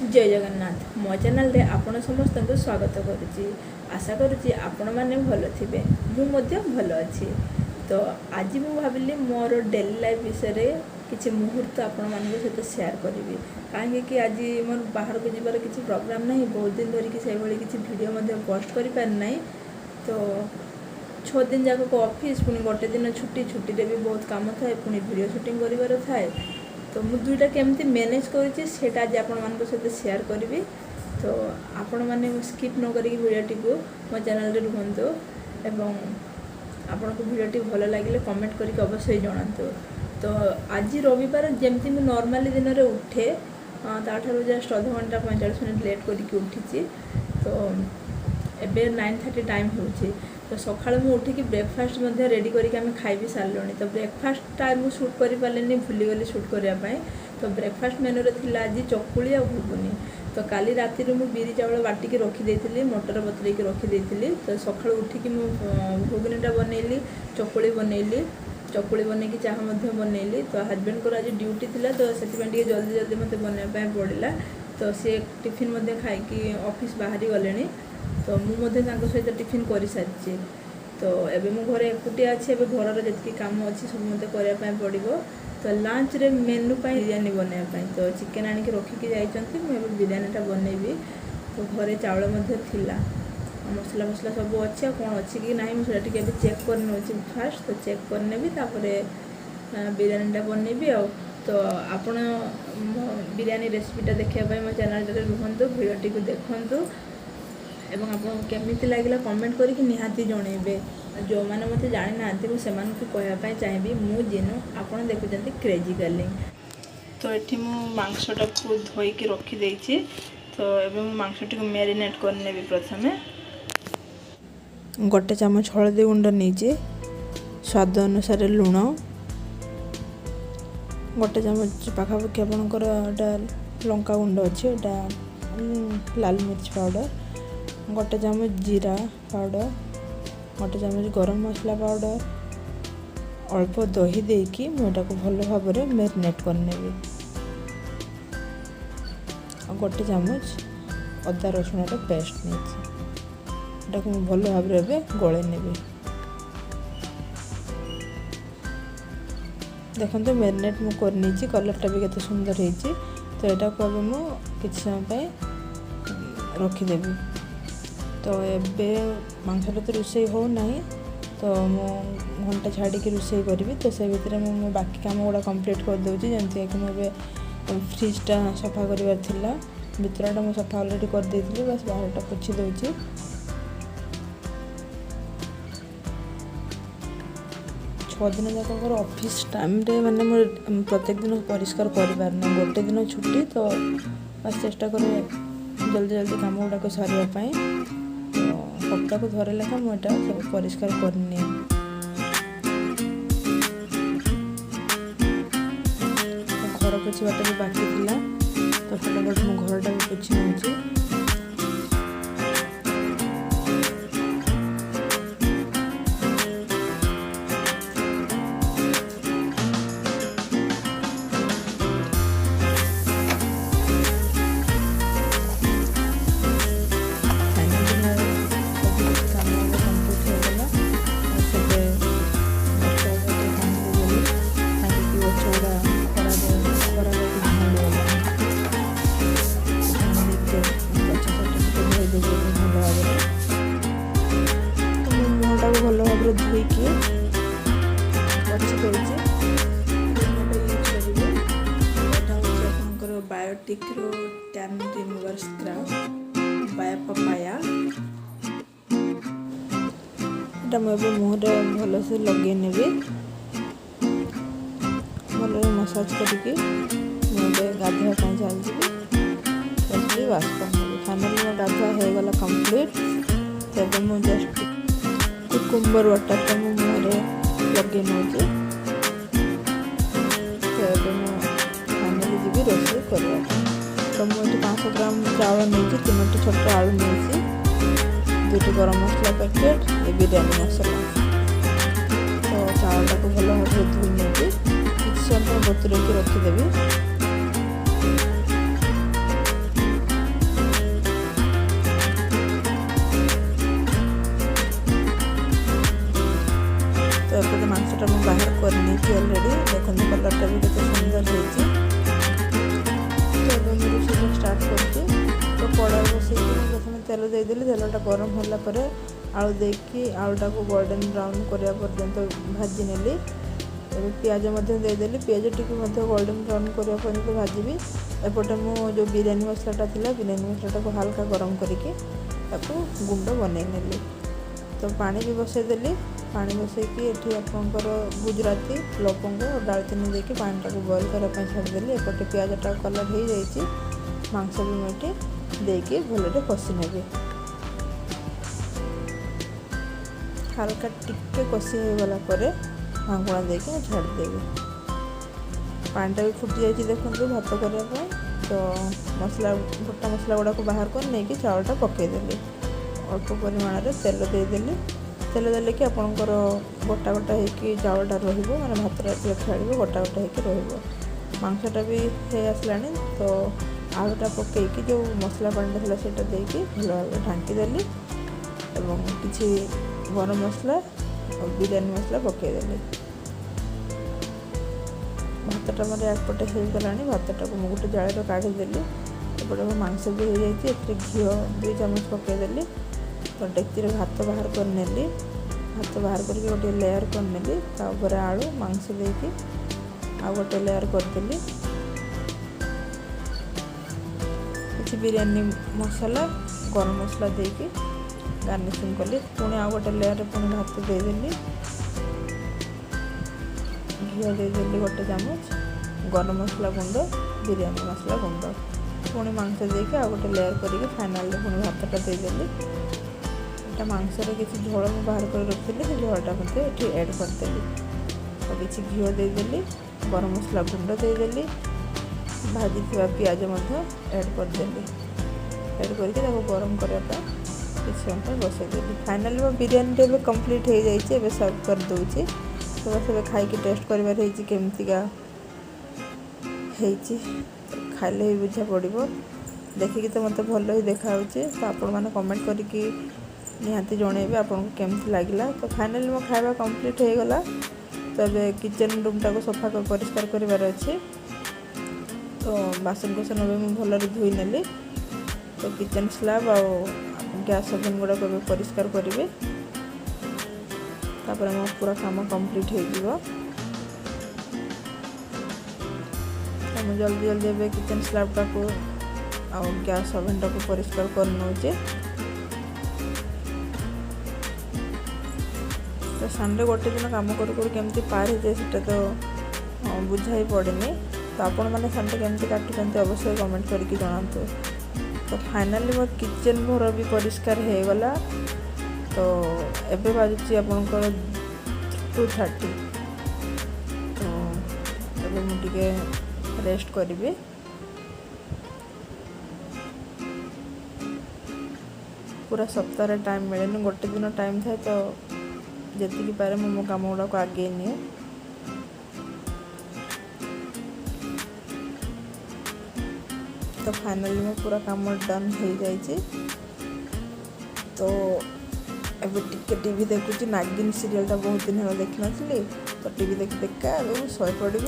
जय जगन्नाथ मो चैनल रे आपण समस्त को स्वागत करुच्ची। आशा करुच्ची आपण मैंने भल थे मुझे भल अच्छी। तो आज मुझे भाविली मोर डेली लाइफ विषय किसी मुहूर्त आपण मान सहित सेयार करी कहीं आज मोर बाहर को जीवार किसी प्रोग्राम नहीं, बहुत दिन धरिकी से किसी वीडियो पोस्ट कर पारना। तो 6 दिन जाक को ऑफिस पुणी गोटे दिन छुट्टी छुट्टी भी बहुत काम थाए, पुणी वीडियो शूटिंग कर थाए। तो मुझे दुईटा केमती मैनेज करेटा आज आपण मान सहित सेयार करी। तो आपण मैंने स्किप न करी वीडियोटी को मो चैनल रे रुहतु एवं आपण को वीडियोटी भल लगे कमेंट करके अवश्य जनातु। तो आज रविवार जमती मुझे नॉर्मली दिन में उठे ताठू जस्ट आधा घंटा 45 मिनट लेट करके उठी। तो एबे 9:30 टाइम हो। तो सकाळ मु उठिकी ब्रेकफास्ट रेडी करके आम खाई भी सारे। तो ब्रेकफास्ट टाइम शूट कर पारे भूलीगली शूट करने। तो ब्रेकफास्ट मेनू रे थिला आज चकुली आ घुगुनी। तो काली राति मु बिरी चावल बाटिकी रखी मटर बतरेकी रखी। तो सकाळ उठिकी मु घुगुनीटा बनैली, चकुली बनैली, चकुली बनैकी चाहा बनैली। तो हजबैंड को आज ड्यूटी थिला, तो से जल्दी जल्दी मत बनवाई पड़ा। तो सी टिफिन खाई ऑफिस बाहरी गले। तो मुझे सहित टिफिन कर सारी। तो एबे मो घरे एकुटिया अच्छी, घर जी कम अच्छी सब मत करने पड़ो। तो लंच रे मेनू बिरयानी बनवाई। तो चिकेन आनिक रखिकी जाइए, मुझे बिरयानीटा बनैबी। तो घरे चावल थिला, मसला मसला सब अच्छे, कौन अच्छी कि ना मुझे चेक कर फास्ट। तो चेक करने बिरयानीटा बनैबी। तो आपण बिरयानी रेसिपीटा देखापी मो चैनल रुहतु, भिडियोटी को देखु एवं आपको केमिति लगे कमेंट करके निहाती जनइबे। जो मैंने मत जानी ना मुझे कहवाई चाहिए मु जिनु आपड़ देखुं क्रेजी गर्लिंग। तो ये मांसटा को धोईकी रखीदे। तो ये मांसटी को मैरिनेट करने प्रथम गोटे चामच हलदी गुंड नहीं, स्वाद अनुसार लुण, गोटे चामच पाखापाखि आपणकर लंका गुंड अच्छे, लाल मिर्च पाउडर, गोटे चामच जीरा पाउडर, गोटे चामच गरम मसला पाउडर, अल्प दही देकी मुझे भल भाव में मैरिनेट करने। गोटे चामच अदा रसुण पेस्ट नहीं, भल भाव में गले ने। देखते मैरिनेट मुझे करनी, कलरटा भी केते सुंदर होती। तो यहाँ को अब मुझे किसी समय रखीदेवी। तो एबे मांसटा तो रोषे हो ना, तो मु घंटा छाड़ी रोषे करी। तो से भितर मु बाकी काम गुड़ा कंप्लीट कर दूँ। जमती कि मुझे फ्रिजटा सफा करार, भितरटा मुझे सफा अलरेडी कर देती, बस बाहरटा पोछि दूँ। दिन जाकर ऑफिस टाइम रे माने प्रत्येक दिन परिष्कार कर पारना, गोटे दिन छुट्टी। तो बस चेष्टा करें जल्दी जल्दी काम गुड़ाक सारे। तो सप्ताह को थोड़े लेखा मुझे सब परिष्कार करनी। घर पोछाटा भी बाकी था, तो फटाफट मो घरटा भी पोछि नौची। भल भाव धोईकी बची देती Biotique tan remover scrub by papaya. ये मुझे मुहरे भल से लगे ने, भल मसाज करके मुझे गाधोवा चलती वाश कर। फाइनली मो गाधुआ हो गला कंप्लीट। तब मुझे जस्ट कुकुम्बर वाटर तो मुहरे लगे नौचे। तो फाइनली जी रोषे कर। तो मुझे 500 ग्राम चावल नहीं, 3टी छोट आलू नहीं, 2टी गरम मसला पैकेट, ये बिरयानी मसला। तो चावलटा को भल भाव धोई नहीं किसी समय बतुरे रखीदेवी। ऑलरेडी देखो कलरटा भी केते सुंदर होइछि। तो अब मैं रोषेई स्टार्ट करछि। तो कड़ाई बसैकी प्रथम तेल देदेली। तेलटा गरम होला परे आलू देकी आलूटा को गोल्डन ब्राउन करिया पर्यंत भाजी नेली। पियाज देदेली। पियाज टिके गोल्डन ब्राउन करिया पर्यंत भाजी। एपटे मु जो बिरयानी मसलाटा थिला बिरयानी मसलाटा को हल्का गरम करके गुंड बनै नेली। तो पानी भी बसैदेली। पानी बसैकी एठी आपनकर गुजराती लवंग और दालचीनी देके पानीटा को बॉईल करने छाड़देली। एपटे पियाजटा कलर हो जाइए। मांस भी मुझे देके भलरे कषि नेबे। हल्का टिके कषि हो गला परे ढांकुणा देके छाड़देवी। पानीटा भी फुटी जाइए देखो भात करने। तो मसला गोटा मसला गुड़ा को बाहर कर नहीं कि चावलटा पकईदेली। अल्प परिमाण में तेल देदेली। तेल देले कि आपंकर गोटा गोटा होगी चावलटा रही मैंने भातटा छाड़ गोटा गोटा हो मांसटा भी हो आसला। तो आलूटा पकईकी जो मसला पानी था से भल भाव ढांकीदेली और किसी गरम मसला और बिरयानी मसला पकईदेली। भातटा मोर एकपटे हो गला। भातटा को गोटे जाली काढ़ीदेली। एपटे मांस भी हो जाइए। घी 2 चामच पकईदेली। तो डेक्ची भात बाहर कर नेली। भात बाहर करके गोटे लेयर कर नेली। तापर आलू मांस देकी आ गोटे लेयर करदेली। किसी बिरयानी मसला गरम मसला देकी गार्निशिंग कली। पुणी आ गोटे लेयर पुणी भात देदेली। घी देदेली गोटे चामच। गरम मसला गुंड बिरयानी मसला गुंड पुणी मांस देके आ गोटे लेयर करके फाइनल पुणी भातटा देदेली। एटा मांसर किसी झोल मैं बाहर कर रखी से झोलटा मत ये एड करदेली। तो किसी घी देदेली। गरम मसला गुंड देदेली। भाजी थी पियाज एड करदेली। एड करके गरम करने किसी समय बसईदेली। फाइनाली मो बिरयानी भी कंप्लीट हो जाइए। सर्व कर दूची। तो बस ए खाई टेस्ट करमतिका खाइले ही बुझा पड़ो। देखिकी तो मत भल ही देखा। तो आपण मैंने कमेंट करके निहाती जनइबे आपको केमती लगिला। तो फाइनाली मो खाଇବା कंप्लीट हो गला। तो अब किचन रूमटा को सफा कर परिष्कार करार अच्छे। तो बासन कुसन भी भल धोई नेली। तो किचन स्लैब आ गैस ओभन गुड़ा को परिष्कार करेंगे। तापर मो पूरा काम कंप्लीट हो। तो जल्दी जल्दी ए किचन स्लैबटा को आ गैस ओभनटा को परिष्कार कर नौचे। तो संडे गोटे दिन काम करमती पार हो जाए तो बुझाई पड़ेनि। तो आपण मैंने संडे केमती काटुंट अवश्य कमेंट करके जनातु। तो फाइनाली मो किचन घर भी परिष्कार हो गला। तो एबे बाजुची आपनकर 2:30। तो एबे मु टिके रेस्ट करिवे। पूरा सप्ताह टाइम मिले गोटे दिन टाइम था। तो जी पारे मो काम गुड़ा को आगे निए। तो फाइनली मैं पूरा काम डन हो जाइए। तो एबे टिके टीवी देखुची। नागिन सीरियलटा बहुत दिन है देखी नी। तो टीवी देखा शोई पड़ी।